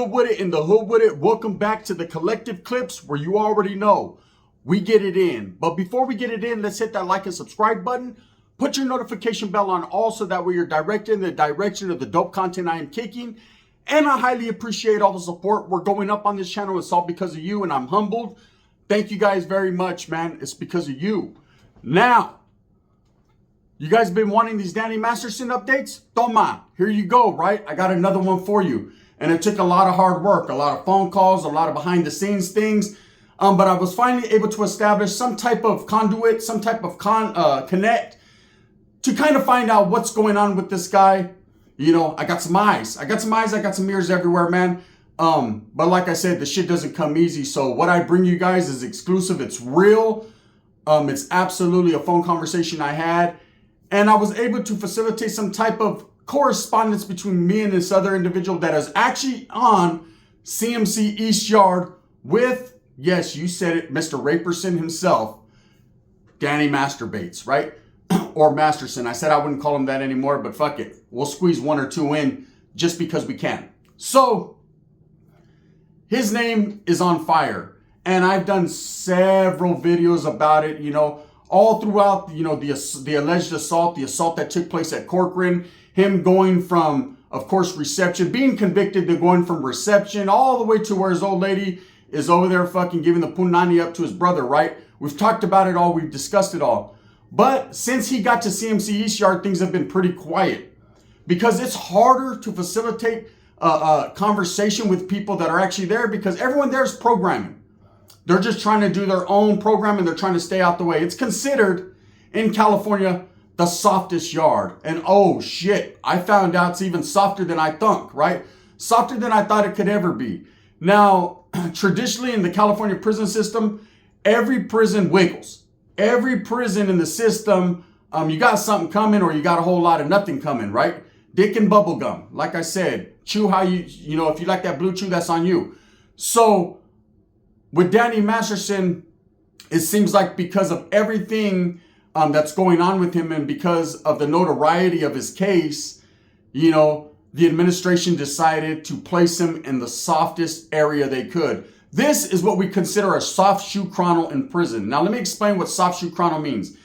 good with it, in the hood with it. Welcome back to the Collective Clips, where you already know we get it in. But before we get it in, let's hit that like and subscribe button. Put your notification bell on all so that way you're directed in the direction of the dope content I am kicking. And I highly appreciate all the support. We're going up on this channel. It's all because of you, and I'm humbled. Thank you guys very much, man. It's because of you. Now, you guys been wanting these Danny Masterson updates? Toma, here you go, right? I got another one for you. And it took a lot of hard work, a lot of phone calls, a lot of behind the scenes things. But I was finally able to establish some type of conduit, some type of connect to kind of find out what's going on with this guy. You know, I got some eyes. I got some ears everywhere, man. But like I said, the shit doesn't come easy. So what I bring you guys is exclusive. It's real. It's absolutely a phone conversation I had. And I was able to facilitate some type of correspondence between me and this other individual that is actually on CMC East Yard with, yes, you said it, Mr. Raperson himself, Danny Masturbates, right? Or Masterson. I said I wouldn't call him that anymore, but fuck it. We'll squeeze one or two in just because we can. So, his name is on fire. And I've done several videos about it, you know, all throughout, you know, the alleged assault, the assault that took place at Corcoran, him going from, of course, reception, being convicted, to going from reception all the way to where his old lady is over there fucking giving the punani up to his brother, right? We've talked about it all. We've discussed it all. But since he got to CMC East Yard, things have been pretty quiet because it's harder to facilitate a conversation with people that are actually there because everyone there is programming. They're just trying to do their own program and they're trying to stay out the way. It's considered in California the softest yard. And oh shit, I found out it's even softer than I thought, right? Softer than I thought it could ever be. Now, traditionally in the California prison system, every prison wiggles. Every prison in the system, you got something coming or you got a whole lot of nothing coming, right? Dick and bubble gum. Like I said, chew how you know, if you like that blue chew, that's on you. So with Danny Masterson, it seems like because of everything that's going on with him and because of the notoriety of his case, you know, the administration decided to place him in the softest area they could. This is what we consider a soft shoe chrono in prison. Now, let me explain what soft shoe chrono means.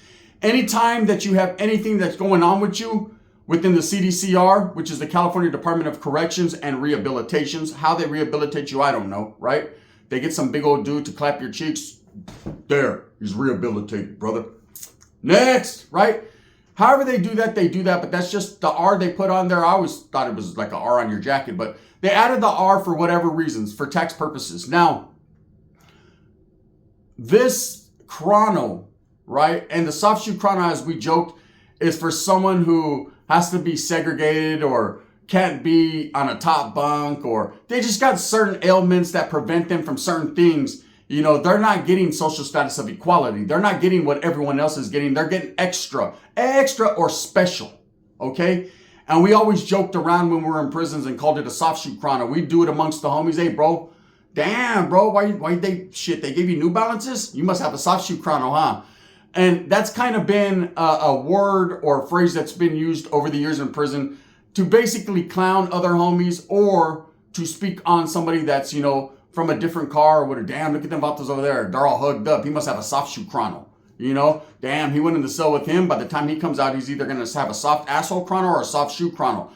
Anytime that you have anything that's going on with you within the CDCR, which is the California Department of Corrections and Rehabilitations, how they rehabilitate you, I don't know, right? They get some big old dude to clap your cheeks. There, he's rehabilitated, brother. Next, right? However they do that, but that's just the R they put on there. I always thought it was like an R on your jacket, but they added the R for whatever reasons, for tax purposes. Now, this chrono, right, and the soft shoe chrono, as we joked, is for someone who has to be segregated or can't be on a top bunk, or they just got certain ailments that prevent them from certain things. You know, they're not getting social status of equality. They're not getting what everyone else is getting. They're getting extra or special, okay? And we always joked around when we were in prisons and called it a soft shoe chrono. We do it amongst the homies. Hey, bro, damn, bro, why they gave you New Balances? You must have a soft shoe chrono, huh? And that's kind of been a word or a phrase that's been used over the years in prison to basically clown other homies or to speak on somebody that's, you know, from a different car or whatever. Damn, look at them vatos over there. They're all hugged up. He must have a soft shoe chrono. You know, damn, he went in the cell with him. By the time he comes out, he's either going to have a soft asshole chrono or a soft shoe chrono.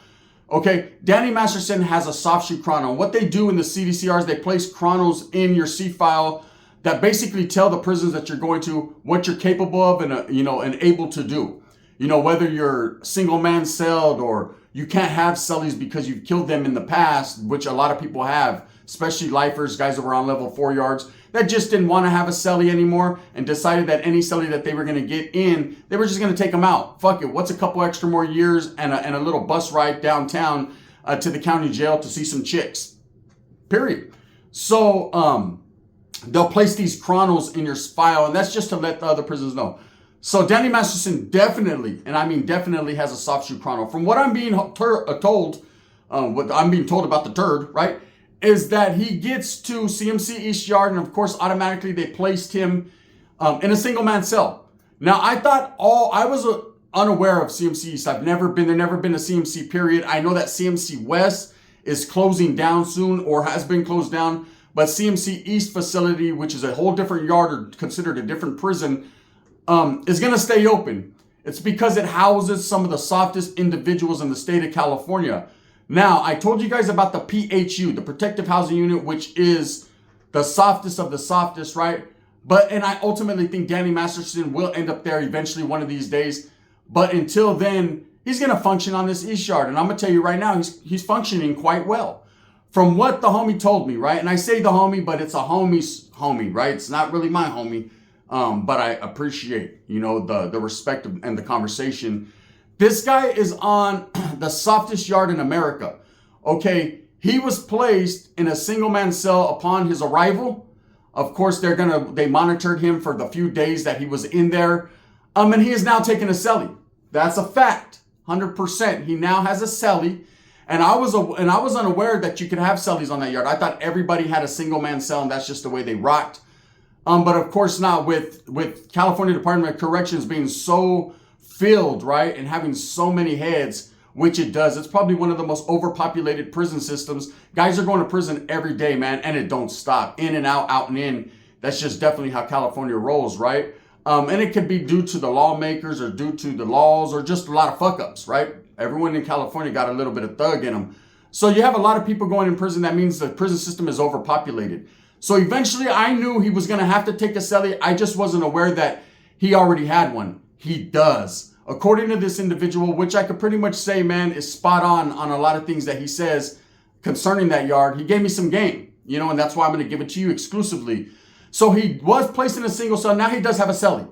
Okay, Danny Masterson has a soft shoe chrono. What they do in the CDCR is they place chronos in your C file that basically tell the prisons that you're going to what you're capable of and, you know, and able to do. You know, whether you're single man celled or you can't have cellies because you've killed them in the past, which a lot of people have, especially lifers, guys that were on level 4 yards, that just didn't want to have a cellie anymore and decided that any cellie that they were going to get in, they were just going to take them out. Fuck it. What's a couple extra more years and a little bus ride downtown to the county jail to see some chicks? Period. So they'll place these chronos in your file, and that's just to let the other prisoners know. So Danny Masterson definitely, and I mean definitely, has a soft shoe chrono. From what I'm being told, what I'm being told about the turd, right, is that he gets to CMC East Yard, and of course, automatically they placed him in a single man cell. Now, I was unaware of CMC East. I've never been there, never been to CMC period. I know that CMC West is closing down soon or has been closed down. But CMC East facility, which is a whole different yard or considered a different prison, is going to stay open. It's because it houses some of the softest individuals in the state of California. Now, I told you guys about the PHU, the Protective Housing Unit, which is the softest of the softest, right? And I ultimately think Danny Masterson will end up there eventually one of these days. But until then, he's going to function on this East Yard. And I'm going to tell you right now, he's functioning quite well. From what the homie told me, right? And I say the homie, but it's a homie's homie, right? It's not really my homie. But I appreciate, the respect and the conversation. This guy is on the softest yard in America. Okay, he was placed in a single man cell upon his arrival. Of course, they monitored him for the few days that he was in there. And he is now taking a cellie. That's a fact, 100%. He now has a cellie. And I was unaware that you could have cellies on that yard. I thought everybody had a single man cell, and that's just the way they rocked. But of course not, with California Department of Corrections being so filled, right, and having so many heads, which it does. It's probably one of the most overpopulated prison systems. Guys are going to prison every day, man, and it don't stop. In and out, out and in. That's just definitely how California rolls, right? And it could be due to the lawmakers or due to the laws or just a lot of fuck-ups, right? Everyone in California got a little bit of thug in them. So you have a lot of people going in prison. That means the prison system is overpopulated. So eventually I knew he was going to have to take a cellie. I just wasn't aware that he already had one. He does. According to this individual, which I could pretty much say, man, is spot on a lot of things that he says concerning that yard. He gave me some game, and that's why I'm going to give it to you exclusively. So he was placed in a single cell. Now he does have a cellie.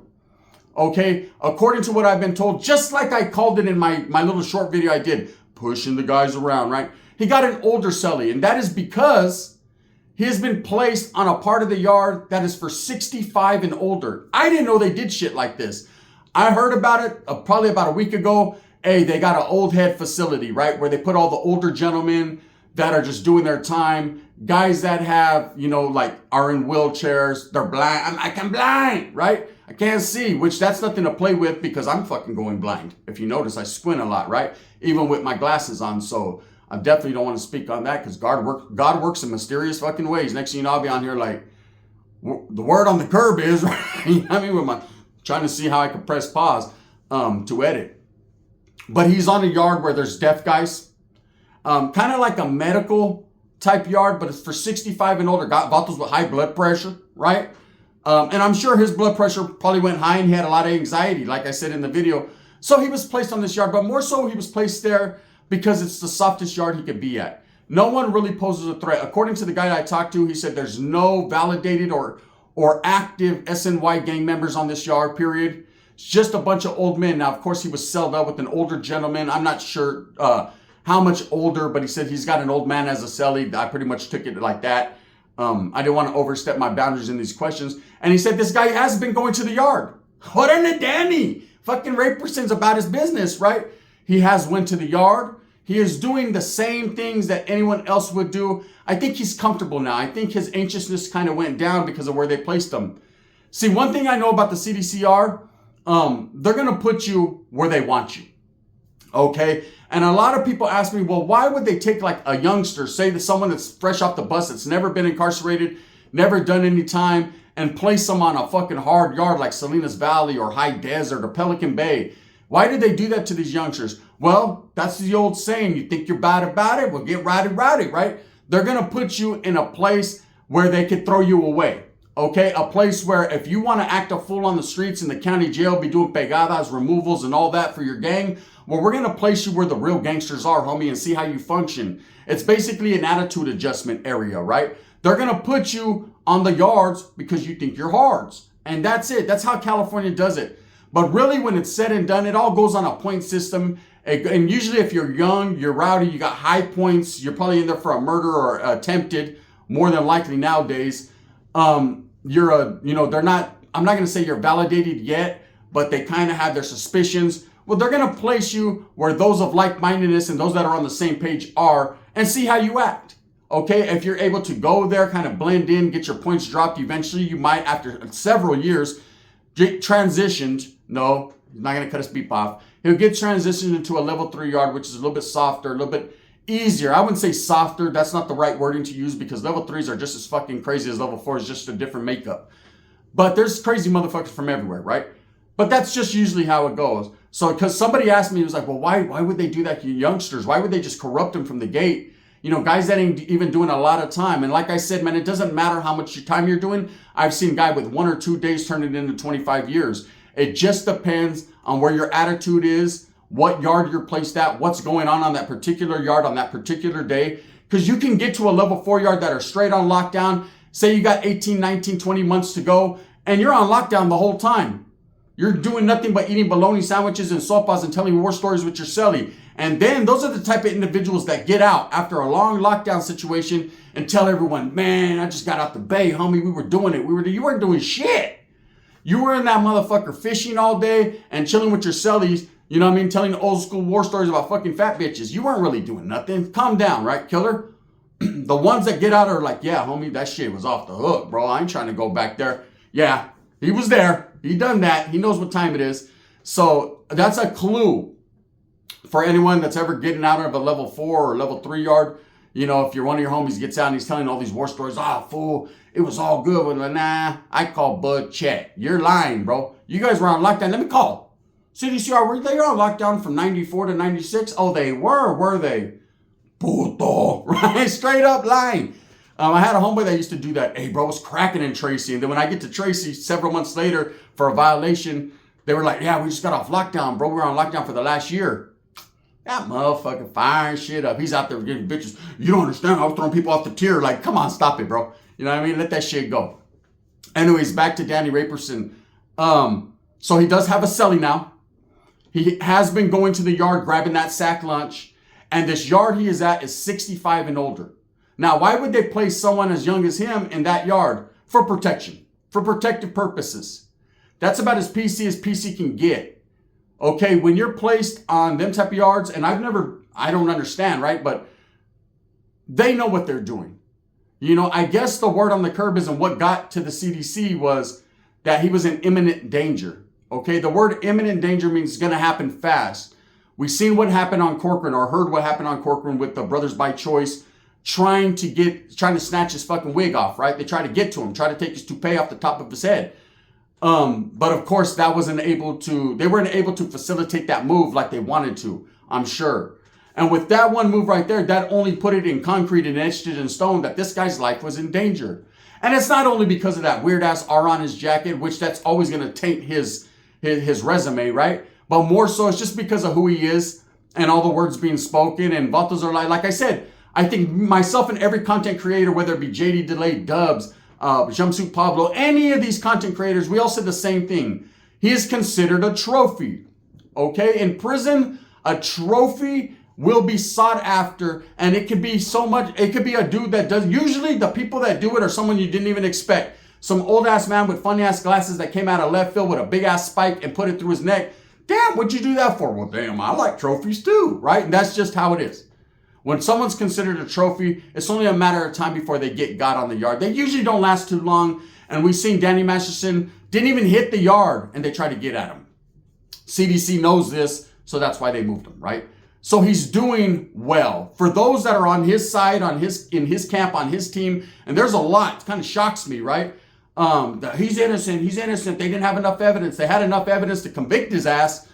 Okay, according to what I've been told, just like I called it in my little short video I did, pushing the guys around, right? He got an older cellie, and that is because he has been placed on a part of the yard that is for 65 and older. I didn't know they did shit like this. I heard about it probably about a week ago. Hey, they got an old head facility, right? Where they put all the older gentlemen that are just doing their time. Guys that have, are in wheelchairs. They're blind. I'm blind, right? I can't see, which that's nothing to play with because I'm fucking going blind. If you notice, I squint a lot, right? Even with my glasses on. So I definitely don't want to speak on that because God works in mysterious fucking ways. Next thing you know, I'll be on here like, the word on the curb is, right? With trying to see how I can press pause to edit. But he's on a yard where there's deaf guys. Kind of like a medical type yard, but it's for 65 and older. Got vatos with high blood pressure, right? And I'm sure his blood pressure probably went high and he had a lot of anxiety, like I said in the video. So he was placed on this yard, but more so he was placed there because it's the softest yard he could be at. No one really poses a threat. According to the guy I talked to, he said there's no validated or active SNY gang members on this yard, period. It's just a bunch of old men. Now, of course, he was celled up with an older gentleman. I'm not sure how much older, but he said he's got an old man as a cellie. I pretty much took it like that. I didn't want to overstep my boundaries in these questions. And he said this guy has been going to the yard. What a Danny! Fucking Ray Person's about his business, right? He has went to the yard. He is doing the same things that anyone else would do. I think he's comfortable now. I think his anxiousness kind of went down because of where they placed him. See, one thing I know about the CDCR, they're going to put you where they want you. Okay? And a lot of people ask me, well, why would they take like a youngster, say that someone that's fresh off the bus, that's never been incarcerated, never done any time, and place them on a fucking hard yard like Salinas Valley or High Desert or Pelican Bay? Why did they do that to these youngsters? Well, that's the old saying, you think you're bad about it? Well, get rowdy, right? They're going to put you in a place where they could throw you away. Okay, a place where if you want to act a fool on the streets in the county jail, be doing pegadas, removals, and all that for your gang, well, we're going to place you where the real gangsters are, homie, and see how you function. It's basically an attitude adjustment area, right? They're going to put you on the yards because you think you're hards. And that's it. That's how California does it. But really, when it's said and done, it all goes on a point system. And usually if you're young, you're rowdy, you got high points, you're probably in there for a murder or attempted, more than likely nowadays. They're not, I'm not going to say you're validated yet, but they kind of have their suspicions. Well, they're going to place you where those of like-mindedness and those that are on the same page are and see how you act. Okay, if you're able to go there, kind of blend in, get your points dropped, eventually you might, after several years, get transitioned. No, he's not going to cut his beep off. He'll get transitioned into a level 3 yard, which is a little bit softer, a little bit easier. I wouldn't say softer. That's not the right wording to use because level 3s are just as fucking crazy as level 4s, just a different makeup. But there's crazy motherfuckers from everywhere, right? But that's just usually how it goes. So, because somebody asked me, it was like, well, why would they do that to youngsters? Why would they just corrupt them from the gate? You know, guys that ain't even doing a lot of time. And like I said, man, it doesn't matter how much time you're doing. I've seen a guy with 1 or 2 days turn it into 25 years. It just depends on where your attitude is, what yard you're placed at, what's going on that particular yard on that particular day. Because you can get to a level 4 yard that are straight on lockdown. Say you got 18, 19, 20 months to go, and you're on lockdown the whole time. You're doing nothing but eating bologna sandwiches and sopas and telling war stories with your celly. And then those are the type of individuals that get out after a long lockdown situation and tell everyone, man, I just got out the bay, homie. We were doing it. You weren't doing shit. You were in that motherfucker fishing all day and chilling with your cellies, you know what I mean? Telling old school war stories about fucking fat bitches. You weren't really doing nothing. Calm down, right, killer? The ones that get out are like, yeah, homie, that shit was off the hook, bro. I ain't trying to go back there. Yeah, he was there. He done that. He knows what time it is. So that's a clue for anyone that's ever getting out of a level 4 or level 3 yard. You know, if you're one of your homies gets out and he's telling all these war stories, fool, it was all good. But nah, I call Bud check. You're lying, bro. You guys were on lockdown. Let me call. CDCR, were they on lockdown from 94 to 96? Oh, they were they? Puto. Right? Straight up lying. I had a homeboy that used to do that. Hey, bro, I was cracking in Tracy. And then when I get to Tracy several months later for a violation, they were like, yeah, we just got off lockdown, bro. We were on lockdown for the last year. That motherfucker firing shit up. He's out there getting bitches. You don't understand. I was throwing people off the tier. Like, come on, stop it, bro. You know what I mean? Let that shit go. Anyways, back to Danny Raperson. So he does have a celly now. He has been going to the yard, grabbing that sack lunch. And this yard he is at is 65 and older. Now, why would they place someone as young as him in that yard? For protection, for protective purposes. That's about as PC can get. Okay, when you're placed on them type of yards, and I don't understand, right? But they know what they're doing. You know, I guess the word on the curb is, and what got to the CDC was that he was in imminent danger. Okay, the word imminent danger means it's going to happen fast. We've seen what happened on Corcoran, or heard what happened on Corcoran with the Brothers by Choice trying to snatch his fucking wig off, right? They try to get to him, try to take his toupee off the top of his head. But of course, they weren't able to facilitate that move like they wanted to, I'm sure. And with that one move right there, that only put it in concrete and etched it in stone that this guy's life was in danger. And it's not only because of that weird ass R on his jacket, which that's always going to taint his resume, right? But more so, it's just because of who he is and all the words being spoken. And Vatos are like I said, I think myself and every content creator, whether it be JD Delay, Dubs, Jumpsuit Pablo, any of these content creators, we all said the same thing. He is considered a trophy. Okay? In prison, a trophy will be sought after, and it could be so much, it could be a dude that does, usually the people that do it are someone you didn't even expect. Some old ass man with funny ass glasses that came out of left field with a big ass spike and put it through his neck. Damn, what'd you do that for? Well, damn, I like trophies too, right? And that's just how it is. When someone's considered a trophy, it's only a matter of time before they get got on the yard. They usually don't last too long. And we've seen Danny Masterson didn't even hit the yard and they tried to get at him. CDC knows this, so that's why they moved him, right? So he's doing well. For those that are on his side, in his camp, on his team, and there's a lot, it kind of shocks me, right? He's innocent. They didn't have enough evidence. They had enough evidence to convict his ass.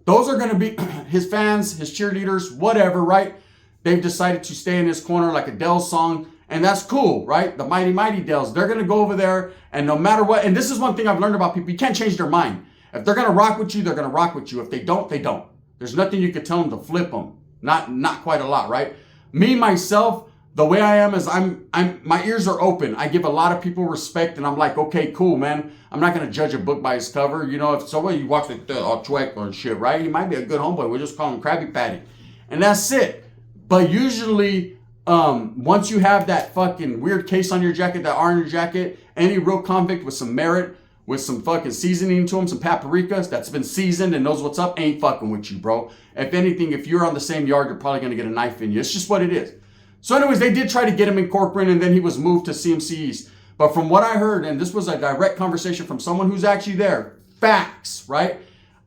Those are going to be his fans, his cheerleaders, whatever, right? They've decided to stay in his corner like a Dells song, and that's cool, right? The mighty, mighty Dells. They're going to go over there, and no matter what, and this is one thing I've learned about people, you can't change their mind. If they're going to rock with you, they're going to rock with you. If they don't, they don't. There's nothing you could tell them to flip them. Not quite a lot, right? Me, myself, the way I am is my ears are open. I give a lot of people respect, and I'm like, okay, cool, man. I'm not going to judge a book by its cover. You know, if somebody walks like all chueco and shit, right? He might be a good homeboy. We'll just call him Krabby Patty. And that's it. But usually, once you have that fucking weird case on your jacket, that orange jacket, any real convict with some merit, with some fucking seasoning to him, some paprika that's been seasoned and knows what's up, ain't fucking with you, bro. If anything, if you're on the same yard, you're probably going to get a knife in you. It's just what it is. So anyways, they did try to get him in Corcoran, and then he was moved to CMC East. But from what I heard, and this was a direct conversation from someone who's actually there, facts, right?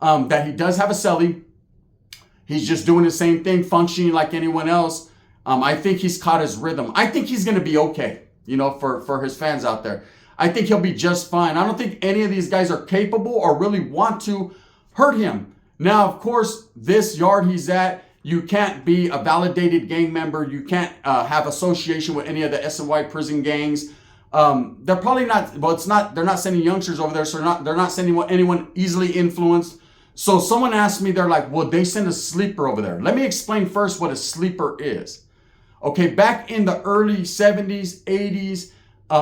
That he does have a celly. He's just doing the same thing, functioning like anyone else. I think he's caught his rhythm. I think he's going to be okay, for his fans out there. I think he'll be just fine. I don't think any of these guys are capable or really want to hurt him. Now, of course, this yard he's at, you can't be a validated gang member. You can't have association with any of the SNY prison gangs. They're probably not, well, they're not sending youngsters over there, so they're not sending anyone easily influenced. So someone asked me, they're like, well, they send a sleeper over there. Let me explain first what a sleeper is. Okay, back in the early 70s, 80s,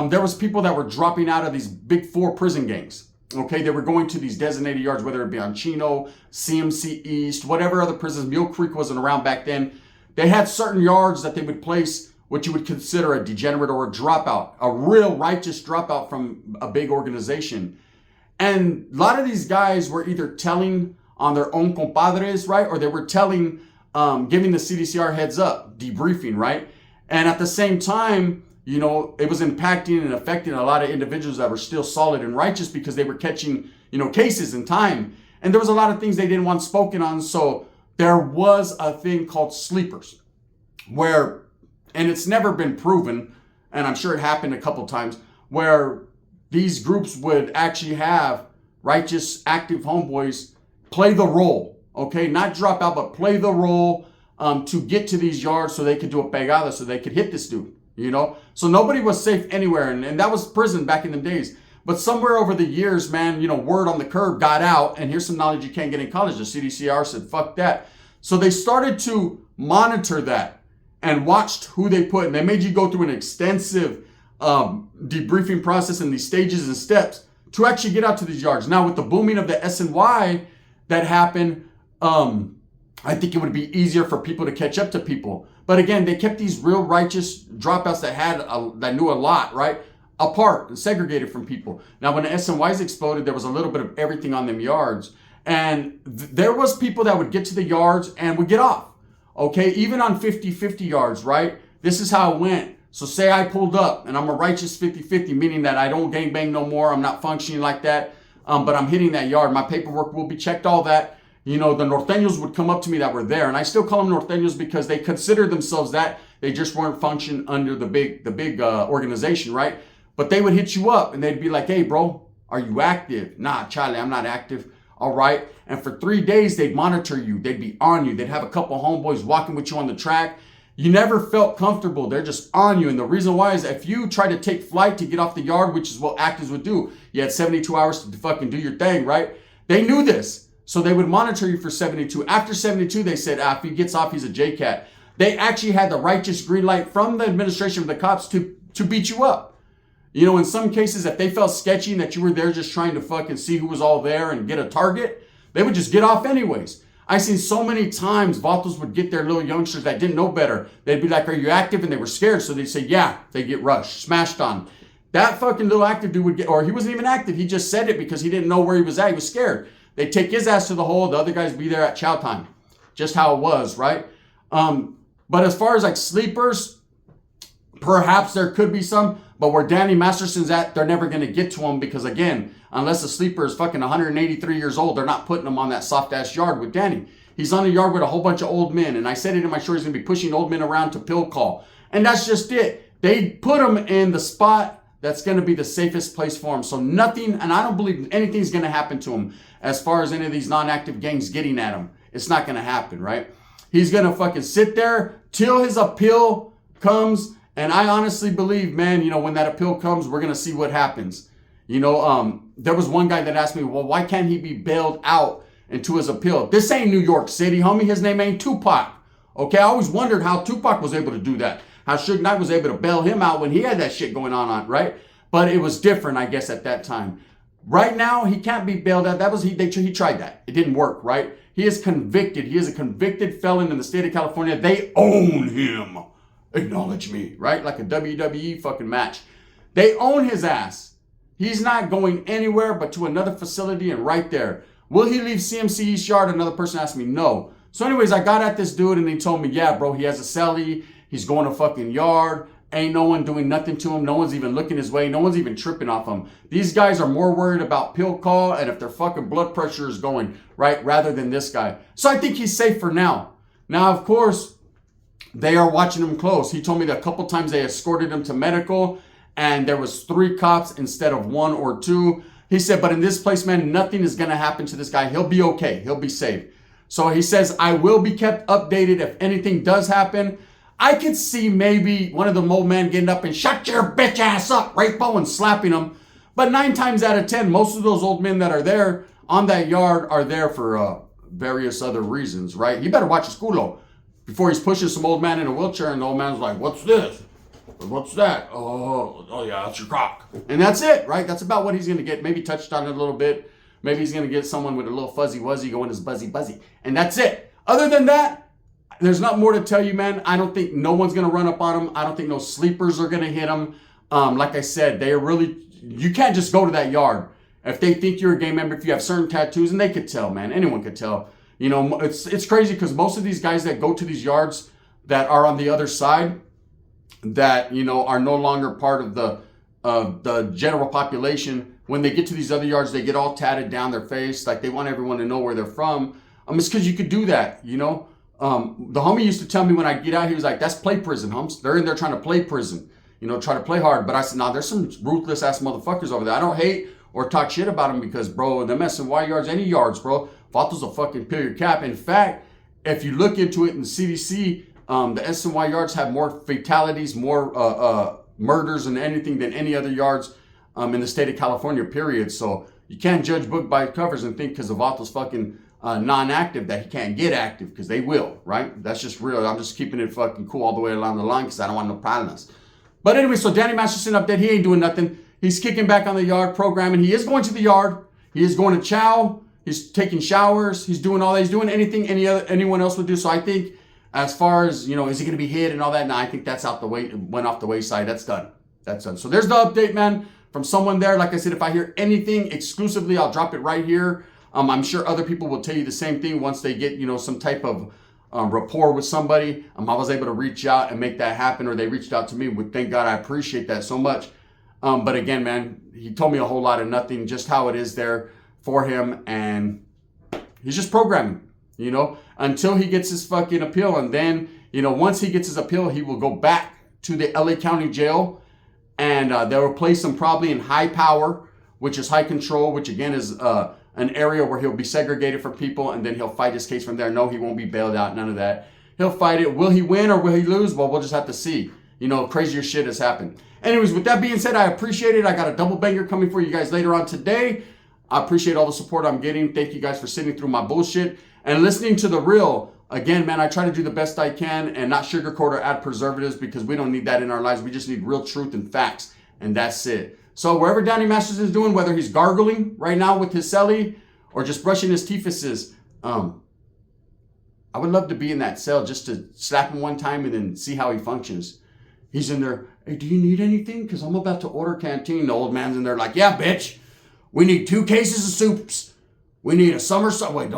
there was people that were dropping out of these big four prison gangs. Okay, they were going to these designated yards, whether it be on Chino, CMC East, whatever other prisons. Mule Creek wasn't around back then. They had certain yards that they would place what you would consider a degenerate or a dropout, a real righteous dropout from a big organization. And a lot of these guys were either telling on their own compadres, right? Or they were telling, giving the CDCR heads up, debriefing, right? And at the same time, it was impacting and affecting a lot of individuals that were still solid and righteous because they were catching, cases in time. And there was a lot of things they didn't want spoken on. So there was a thing called sleepers where, and it's never been proven, and I'm sure it happened a couple times, where these groups would actually have righteous, active homeboys play the role, okay? Not drop out, but play the role to get to these yards so they could do a pegada, so they could hit this dude, So nobody was safe anywhere, and that was prison back in the days. But somewhere over the years, man, word on the curb got out, and here's some knowledge you can't get in college. The CDCR said, fuck that. So they started to monitor that and watched who they put, and they made you go through an extensive debriefing process and these stages and steps to actually get out to these yards. Now, with the booming of the SNY that happened, I think it would be easier for people to catch up to people. But again, they kept these real righteous dropouts that knew a lot, right, apart and segregated from people. Now, when the SNYs exploded, there was a little bit of everything on them yards. And there was people that would get to the yards and would get off. Okay, even on 50-50 yards, right? This is how it went. So say I pulled up and I'm a righteous 50-50, meaning that I don't gangbang no more. I'm not functioning like that, but I'm hitting that yard. My paperwork will be checked, all that. The Norteños would come up to me that were there, and I still call them Norteños because they considered themselves that. They just weren't functioning under the big organization, right? But they would hit you up and they'd be like, hey, bro, are you active? Nah, Charlie, I'm not active. All right. And for 3 days, they'd monitor you. They'd be on you. They'd have a couple homeboys walking with you on the track. You never felt comfortable. They're just on you. And the reason why is if you try to take flight to get off the yard, which is what actives would do, you had 72 hours to fucking do your thing, right? They knew this. So they would monitor you for 72. After 72, they said, if he gets off, he's a JCAT. They actually had the righteous green light from the administration of the cops to beat you up. In some cases, if they felt sketchy and that you were there just trying to fucking see who was all there and get a target, they would just get off anyways. I seen so many times Vatos would get their little youngsters that didn't know better. They'd be like, are you active? And they were scared. So they'd say, yeah. They get rushed, smashed on. That fucking little active dude would get, or he wasn't even active. He just said it because he didn't know where he was at. He was scared. They'd take his ass to the hole. The other guys be there at chow time. Just how it was, right? But as far as like sleepers, perhaps there could be some. But where Danny Masterson's at, they're never going to get to him because, again, unless a sleeper is fucking 183 years old, they're not putting him on that soft-ass yard with Danny. He's on a yard with a whole bunch of old men. And I said it in my show, he's going to be pushing old men around to pill call. And that's just it. They put him in the spot that's going to be the safest place for him. So nothing, and I don't believe anything's going to happen to him as far as any of these non-active gangs getting at him. It's not going to happen, right? He's going to fucking sit there till his appeal comes. And I honestly believe, man, when that appeal comes, we're going to see what happens. There was one guy that asked me, well, why can't he be bailed out into his appeal? This ain't New York City, homie. His name ain't Tupac. Okay, I always wondered how Tupac was able to do that. How Suge Knight was able to bail him out when he had that shit going on, right? But it was different, I guess, at that time. Right now, he can't be bailed out. He tried that. It didn't work, right? He is convicted. He is a convicted felon in the state of California. They own him. Acknowledge me, right? Like a WWE fucking match. They own his ass. He's not going anywhere but to another facility and right there. Will he leave CMC East Yard? Another person asked me, no. So anyways, I got at this dude and he told me, yeah, bro, he has a cellie. He's going to fucking yard. Ain't no one doing nothing to him. No one's even looking his way. No one's even tripping off him. These guys are more worried about pill call and if their fucking blood pressure is going, right, rather than this guy. So I think he's safe for now. Now, of course, they are watching him close. He told me that a couple times they escorted him to medical and there was 3 cops instead of 1 or 2. He said, but in this place, man, nothing is going to happen to this guy. He'll be okay. He'll be safe. So he says, I will be kept updated if anything does happen. I could see maybe one of the old men getting up and shut your bitch ass up, Rapo, and slapping him. But 9 times out of 10, most of those old men that are there on that yard are there for various other reasons, right? You better watch his culo before he's pushing some old man in a wheelchair and the old man's like, what's this? What's that? Oh yeah, that's your cock. And that's it, right? That's about what he's going to get. Maybe touched on it a little bit. Maybe he's going to get someone with a little fuzzy wuzzy going his buzzy buzzy. And that's it. Other than that, there's not more to tell you, man. I don't think no one's going to run up on him. I don't think no sleepers are going to hit him. Like I said, they are really, you can't just go to that yard. If they think you're a gang member, if you have certain tattoos, and they could tell, man. Anyone could tell. You know, it's crazy because most of these guys that go to these yards that are on the other side, that, you know, are no longer part of the general population, when they get to these other yards, they get all tatted down their face. Like they want everyone to know where they're from. It's because you could do that, you know. The homie used to tell me when I get out, he was like, that's play prison, humps. They're in there trying to play prison, you know, try to play hard. But I said, nah, there's some ruthless ass motherfuckers over there. I don't hate or talk shit about them because, bro, them SNY yards, any yards, bro, Vato's a fucking period cap. In fact, if you look into it in the CDC, the SNY yards have more fatalities, more murders and anything than any other yards in the state of California, period. So you can't judge book by covers and think because of Vato's fucking non-active that he can't get active, because they will, right? That's just real. I'm just keeping it fucking cool all the way along the line because I don't want no problems. But anyway, so Danny Masterson update, he ain't doing nothing. He's kicking back on the yard programming. He is going to the yard. He is going to chow. He's taking showers. He's doing all that. He's doing anything anyone else would do. So I think as far as, you know, is he going to be hit and all that? No, I think that's out the way, went off the wayside. That's done. That's done. So there's the update, man, from someone there. Like I said, if I hear anything exclusively, I'll drop it right here. I'm sure other people will tell you the same thing once they get, you know, some type of rapport with somebody. I was able to reach out and make that happen, or they reached out to me. Thank God, I appreciate that so much. But again, man, he told me a whole lot of nothing, just how it is there for him. And he's just programming, you know, until he gets his fucking appeal. And then, you know, once he gets his appeal, he will go back to the LA County Jail, and they'll place him probably in high power, which is high control, which again is an area where he'll be segregated from people, and then he'll fight his case from there. No, he won't be bailed out, none of that. He'll fight it. Will he win or will he lose? Well, we'll just have to see. You know, crazier shit has happened. Anyways, with that being said, I appreciate it. I got a double banger coming for you guys later on today. I appreciate all the support I'm getting. Thank you guys for sitting through my bullshit and listening to the real. Again, man, I try to do the best I can and not sugarcoat or add preservatives, because we don't need that in our lives. We just need real truth and facts, and that's it. So wherever Danny Masterson is doing, whether he's gargling right now with his celly or just brushing his teethuses, I would love to be in that cell just to slap him one time and then see how he functions. He's in there, hey, do you need anything? Because I'm about to order canteen. The old man's in there like, yeah, bitch. We need 2 cases of soups. We need a summer sausage. Wait,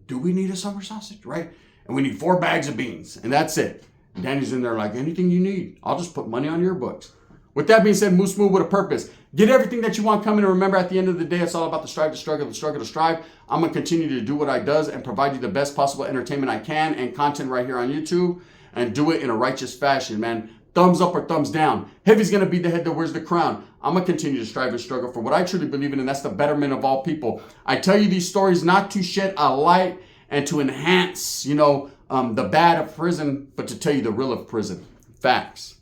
do we need a summer sausage, right? And we need 4 bags of beans. And that's it. And Danny's in there like, anything you need. I'll just put money on your books. With that being said, Moose Move with a purpose. Get everything that you want coming, and remember, at the end of the day, it's all about the strive to struggle, the struggle to strive. I'm going to continue to do what I does and provide you the best possible entertainment I can and content right here on YouTube, and do it in a righteous fashion, man. Thumbs up or thumbs down. Heavy's going to be the head that wears the crown. I'm going to continue to strive and struggle for what I truly believe in, and that's the betterment of all people. I tell you these stories not to shed a light and to enhance, you know, the bad of prison, but to tell you the real of prison. Facts.